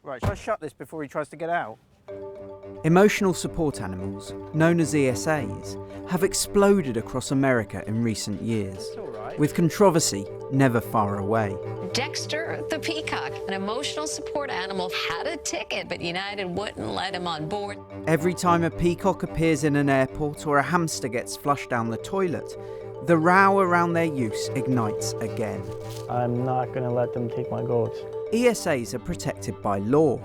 Right, shall I shut this before he tries to get out? Emotional support animals, known as ESAs, have exploded across America in recent years, with controversy never far away. Dexter, the peacock, an emotional support animal, had a ticket, but United wouldn't let him on board. Every time a peacock appears in an airport or a hamster gets flushed down the toilet, the row around their use ignites again. I'm not going to let them take my goats. ESAs are protected by law,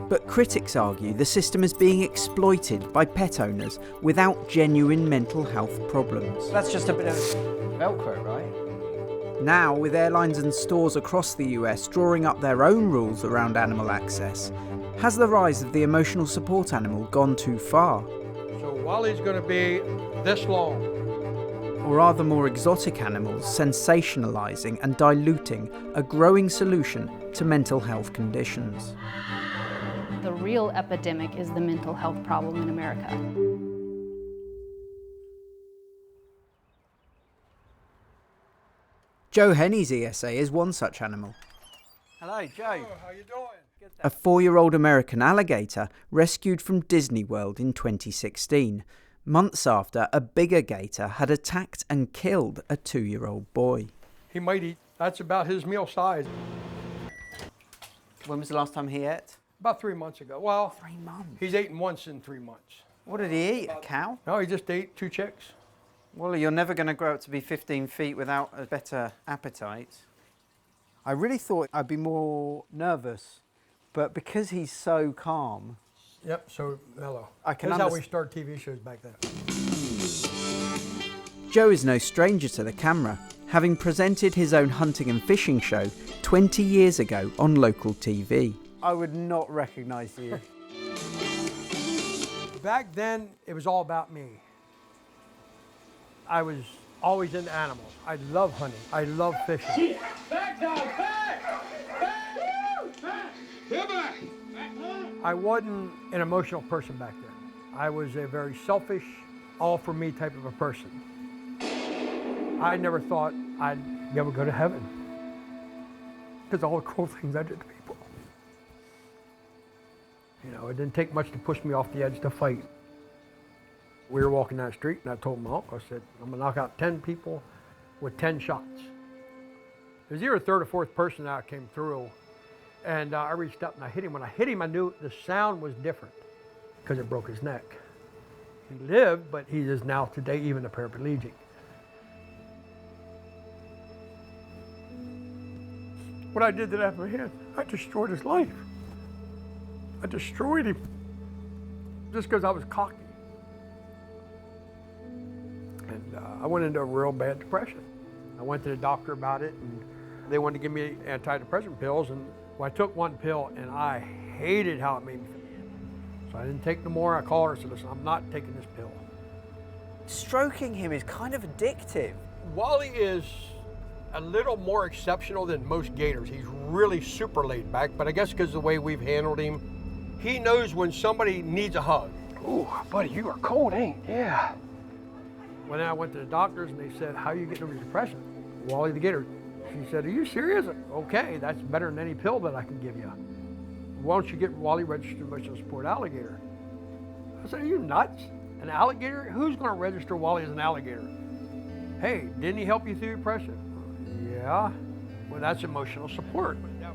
but critics argue the system is being exploited by pet owners without genuine mental health problems. That's just a bit of Velcro, right? Now, with airlines and stores across the US drawing up their own rules around animal access, has the rise of the emotional support animal gone too far? So Wally's going to be this long. Or are the more exotic animals sensationalising and diluting a growing solution to mental health conditions? The real epidemic is the mental health problem in America. Joe Henney's ESA is one such animal. Hello, Joe. How you doing? A 4-year-old American alligator rescued from Disney World in 2016, months after a bigger gator had attacked and killed a 2-year-old boy. He might eat. That's about his meal size. When was the last time he ate? About 3 months ago. Well, 3 months. he's eaten once in 3 months. What did he eat? A cow? No, he just ate 2 chicks. Wally, you're never going to grow up to be 15 feet without a better appetite. I really thought I'd be more nervous, but because he's so calm... Yep, so mellow. I can That's how we start TV shows back then. Joe is no stranger to the camera, having presented his own hunting and fishing show 20 years ago on local TV. I would not recognise you. Back then, it was all about me. I was always into animals. I love hunting. I love fishing. Back, dog, back! Get back! I wasn't an emotional person back then. I was a very selfish, all for me type of a person. I never thought I'd be able to go to heaven because of all the cool things I did to people. You know, it didn't take much to push me off the edge to fight. We were walking down the street and I told my uncle, I said, I'm gonna knock out 10 people with 10 shots. There's either a third or fourth person that came through, and I reached up and I hit him. When I hit him, I knew the sound was different because it broke his neck. He lived, but he is now today even a paraplegic. What I did to that man, I destroyed his life. I destroyed him just because I was cocky. And I went into a real bad depression. I went to the doctor about it, and they wanted to give me antidepressant pills, and well, I took one pill, and I hated how it made me feel. So I didn't take no more. I called her and said, listen, I'm not taking this pill. Stroking him is kind of addictive. Wally is a little more exceptional than most gators. He's really super laid back, but I guess because of the way we've handled him, he knows when somebody needs a hug. Ooh, buddy, you are cold, ain't you? Yeah. When I went to the doctors and they said, how are you getting over your depression? Wally the gator. She said, are you serious? Okay, that's better than any pill that I can give you. Why don't you get Wally registered emotional support alligator? I said, are you nuts? An alligator? Who's going to register Wally as an alligator? Hey, didn't he help you through your depression? Yeah. Well, that's emotional support. Yeah,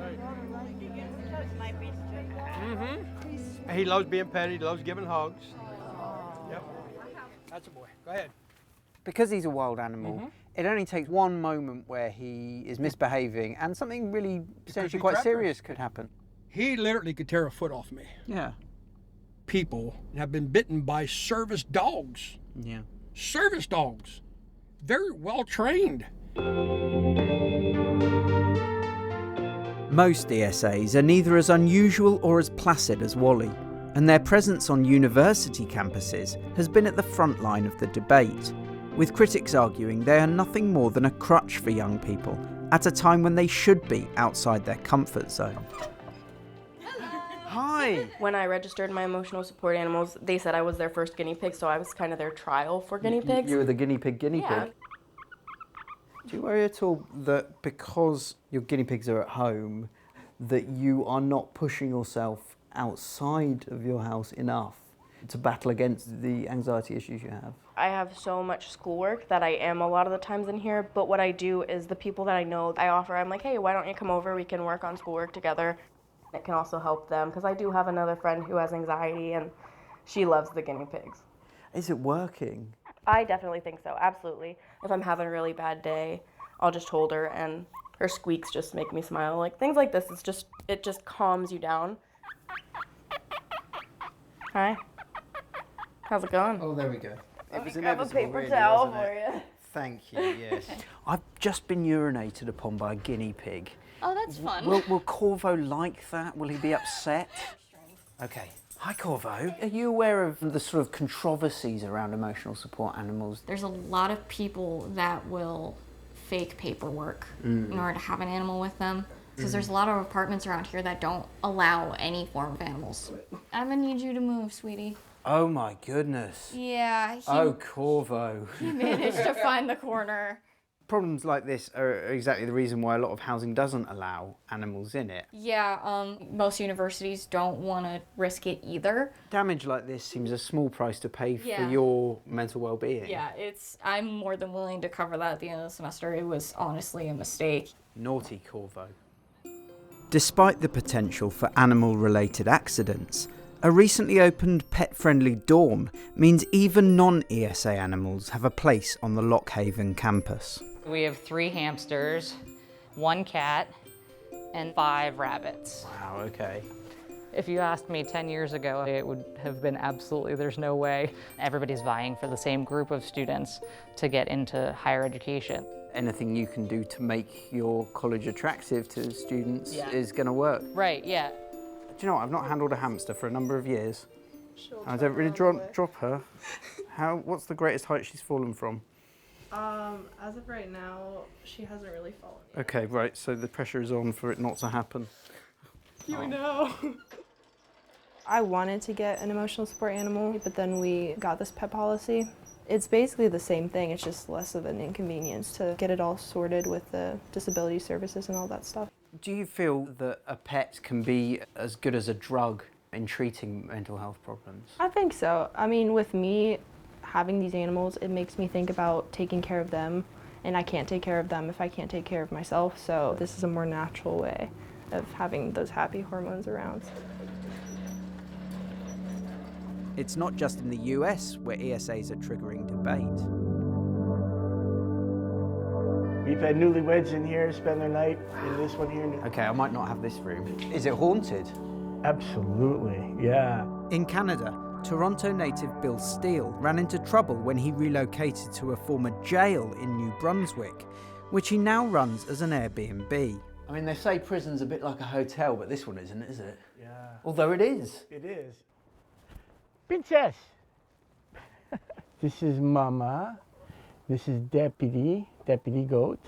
right. Mm-hmm. He loves being petted. He loves giving hugs. Yep. That's a boy. Go ahead. Because he's a wild animal, it only takes one moment where he is misbehaving and something really potentially quite serious could happen. He literally could tear a foot off me. Yeah. People have been bitten by service dogs. Yeah. Service dogs. Very well trained. Most ESAs are neither as unusual or as placid as Wally, and their presence on university campuses has been at the front line of the debate, with critics arguing they are nothing more than a crutch for young people at a time when they should be outside their comfort zone. Hi! When I registered my emotional support animals, they said I was their first guinea pig, so I was kind of their trial for guinea pigs. You were the guinea pig Yeah. pig? Do you worry at all that because your guinea pigs are at home, that you are not pushing yourself outside of your house enough to battle against the anxiety issues you have? I have so much schoolwork that I am a lot of the times in here, but what I do is the people that I know, I'm like, hey, why don't you come over? We can work on schoolwork together. It can also help them, because I do have another friend who has anxiety, and she loves the guinea pigs. Is it working? I definitely think so, absolutely. If I'm having a really bad day, I'll just hold her, and her squeaks just make me smile. Like, things like this, it just calms you down. Hi. How's it going? Oh, there we go. Let me grab a paper towel for you. Thank you, yes. I've just been urinated upon by a guinea pig. Oh, that's fun. Will Corvo like that? Will he be upset? Okay. Hi, Corvo. Are you aware of the sort of controversies around emotional support animals? There's a lot of people that will fake paperwork in order to have an animal with them. Because there's a lot of apartments around here that don't allow any form of animals. I'm gonna need you to move, sweetie. Oh my goodness. Yeah, Oh, Corvo. he managed to find the corner. Problems like this are exactly the reason why a lot of housing doesn't allow animals in it. Yeah, most universities don't want to risk it either. Damage like this seems a small price to pay for Yeah. your mental well-being. Yeah, I'm more than willing to cover that at the end of the semester. It was honestly a mistake. Naughty Corvo. Despite the potential for animal-related accidents, a recently opened pet-friendly dorm means even non-ESA animals have a place on the Lockhaven campus. We have 3 hamsters, 1 cat, and 5 rabbits. Wow, okay. If you asked me 10 years ago, it would have been absolutely, there's no way. Everybody's vying for the same group of students to get into higher education. Anything you can do to make your college attractive to students is going to work. Right, yeah. Do you know what? I've not handled a hamster for a number of years. I don't really drop her. What's the greatest height she's fallen from? As of right now, she hasn't really fallen yet. Okay, right, so the pressure is on for it not to happen. You know. I wanted to get an emotional support animal, but then we got this pet policy. It's basically the same thing, it's just less of an inconvenience to get it all sorted with the disability services and all that stuff. Do you feel that a pet can be as good as a drug in treating mental health problems? I think so. I mean, with me having these animals, it makes me think about taking care of them, and I can't take care of them if I can't take care of myself, so this is a more natural way of having those happy hormones around. It's not just in the US where ESAs are triggering debate. We've had newlyweds in here spend their night in this one here. Okay, I might not have this room. Is it haunted? Absolutely, yeah. In Canada, Toronto native Bill Steele ran into trouble when he relocated to a former jail in New Brunswick, which he now runs as an Airbnb. I mean, they say prison's a bit like a hotel, but this one isn't, is it? Yeah. Although it is. It is. Princess! This is Mama. This is Deputy Goat.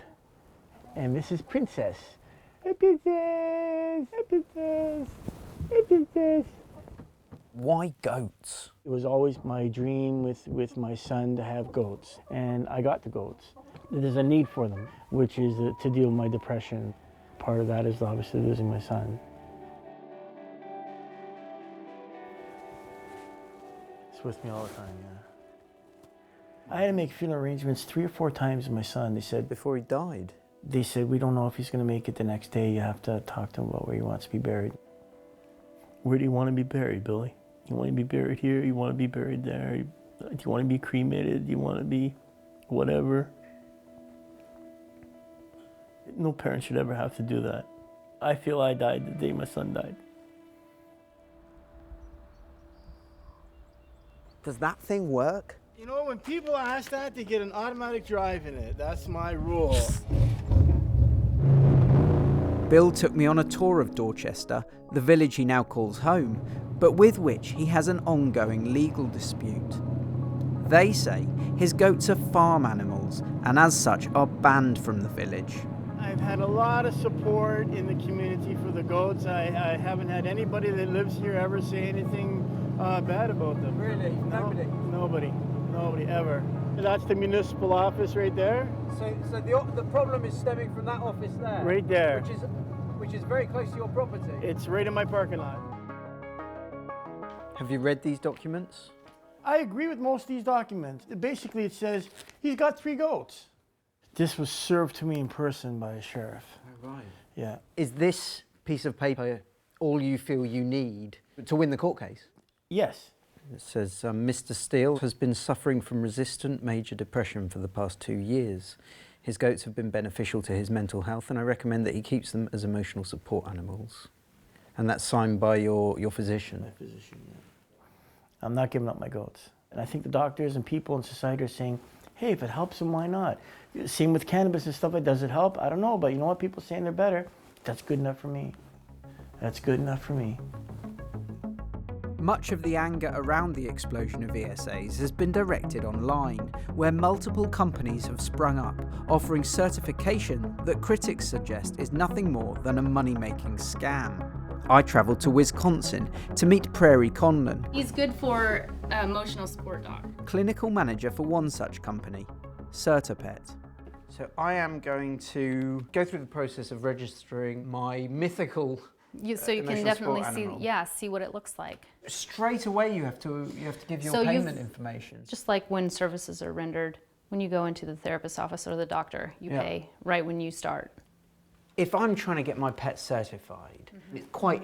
And this is Princess. Hey, Princess! Hey, Princess! Hey, Princess! Why goats? It was always my dream with my son to have goats, and I got the goats. There's a need for them, which is to deal with my depression. Part of that is obviously losing my son. It's with me all the time, yeah. I had to make funeral arrangements 3 or 4 times with my son. They said, before he died? They said, we don't know if he's going to make it the next day. You have to talk to him about where he wants to be buried. Where do you want to be buried, Billy? You want to be buried here? You want to be buried there? Do you want to be cremated? Do you want to be whatever? No parent should ever have to do that. I feel I died the day my son died. Does that thing work? You know, when people ask that, they get an automatic drive in it. That's my rule. Bill took me on a tour of Dorchester, the village he now calls home, but with which he has an ongoing legal dispute. They say his goats are farm animals and as such are banned from the village. I've had a lot of support in the community for the goats. I haven't had anybody that lives here ever say anything bad about them. Really? Nobody? Nobody ever. That's the municipal office right there. So the problem is stemming from that office there? Right there. which is very close to your property. It's right in my parking lot. Have you read these documents? I agree with most of these documents. Basically, it says he's got 3 goats. This was served to me in person by a sheriff. Oh, right. Yeah. Is this piece of paper all you feel you need to win the court case? Yes. It says, Mr. Steele has been suffering from resistant major depression for the past 2 years. His goats have been beneficial to his mental health, and I recommend that he keeps them as emotional support animals. And that's signed by your physician? My physician, yeah. I'm not giving up my goats. And I think the doctors and people in society are saying, hey, if it helps them, why not? Same with cannabis and stuff. Does it help? I don't know, but you know what? People saying they're better. That's good enough for me. That's good enough for me. Much of the anger around the explosion of ESAs has been directed online, where multiple companies have sprung up, offering certification that critics suggest is nothing more than a money-making scam. I travelled to Wisconsin to meet Prairie Conlon. He's good for an emotional support dog. Clinical manager for one such company, Certipet. So I am going to go through the process of registering my mythical So you can definitely see what it looks like. Straight away you have to give your payment information. Just like when services are rendered, when you go into the therapist's office or the doctor, you pay right when you start. If I'm trying to get my pet certified, it's quite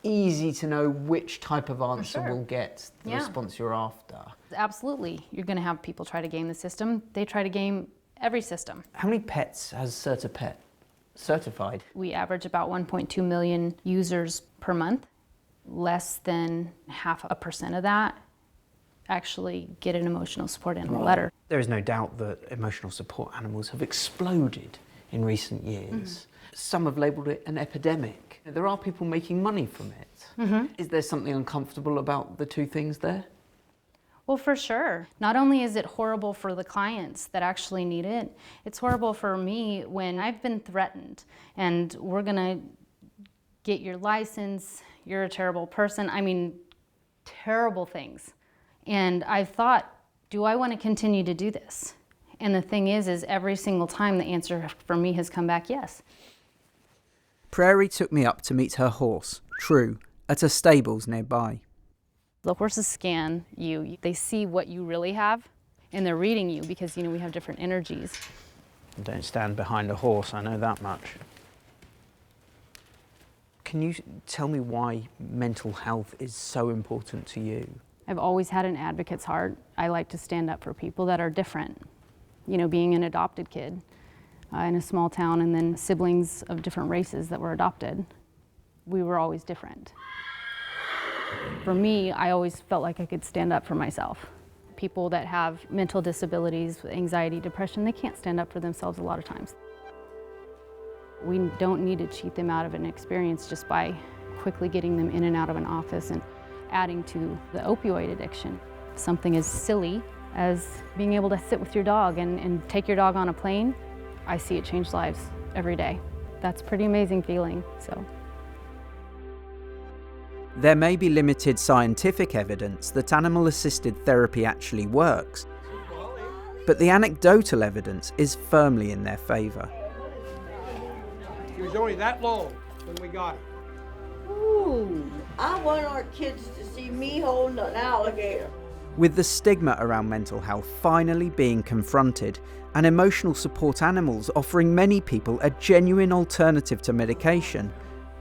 easy to know which type of answer will get the response you're after. Absolutely. You're going to have people try to game the system. They try to game every system. How many pets has Certipet certified? We average about 1.2 million users per month. Less than 0.5% of that actually get an emotional support animal letter. There is no doubt that emotional support animals have exploded in recent years. Some have labelled it an epidemic. There are people making money from it. Is there something uncomfortable about the two things there? Well, for sure. Not only is it horrible for the clients that actually need it, it's horrible for me when I've been threatened and we're gonna get your license, you're a terrible person. I mean, terrible things. And I've thought, do I want to continue to do this? And the thing is every single time the answer for me has come back yes. Prairie took me up to meet her horse, True, at a stables nearby. The horses scan you. They see what you really have, and they're reading you because, we have different energies. Don't stand behind a horse, I know that much. Can you tell me why mental health is so important to you? I've always had an advocate's heart. I like to stand up for people that are different. Being an adopted kid in a small town and then siblings of different races that were adopted, we were always different. For me, I always felt like I could stand up for myself. People that have mental disabilities, anxiety, depression, they can't stand up for themselves a lot of times. We don't need to cheat them out of an experience just by quickly getting them in and out of an office and adding to the opioid addiction. Something as silly as being able to sit with your dog and take your dog on a plane, I see it change lives every day. That's a pretty amazing feeling, so. There may be limited scientific evidence that animal-assisted therapy actually works, but the anecdotal evidence is firmly in their favour. He was only that long when we got him. Ooh, I want our kids to see me holding an alligator. With the stigma around mental health finally being confronted, and emotional support animals offering many people a genuine alternative to medication,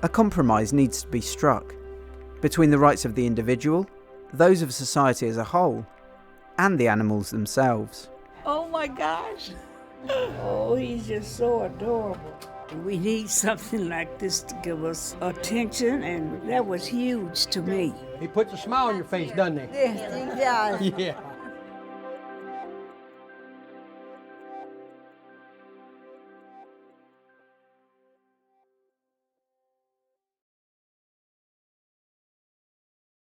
a compromise needs to be struck between the rights of the individual, those of society as a whole, and the animals themselves. Oh my gosh. Oh, he's just so adorable. We need something like this to give us attention, and that was huge to me. He puts a smile on your face, doesn't he? Yes, he does. Yeah.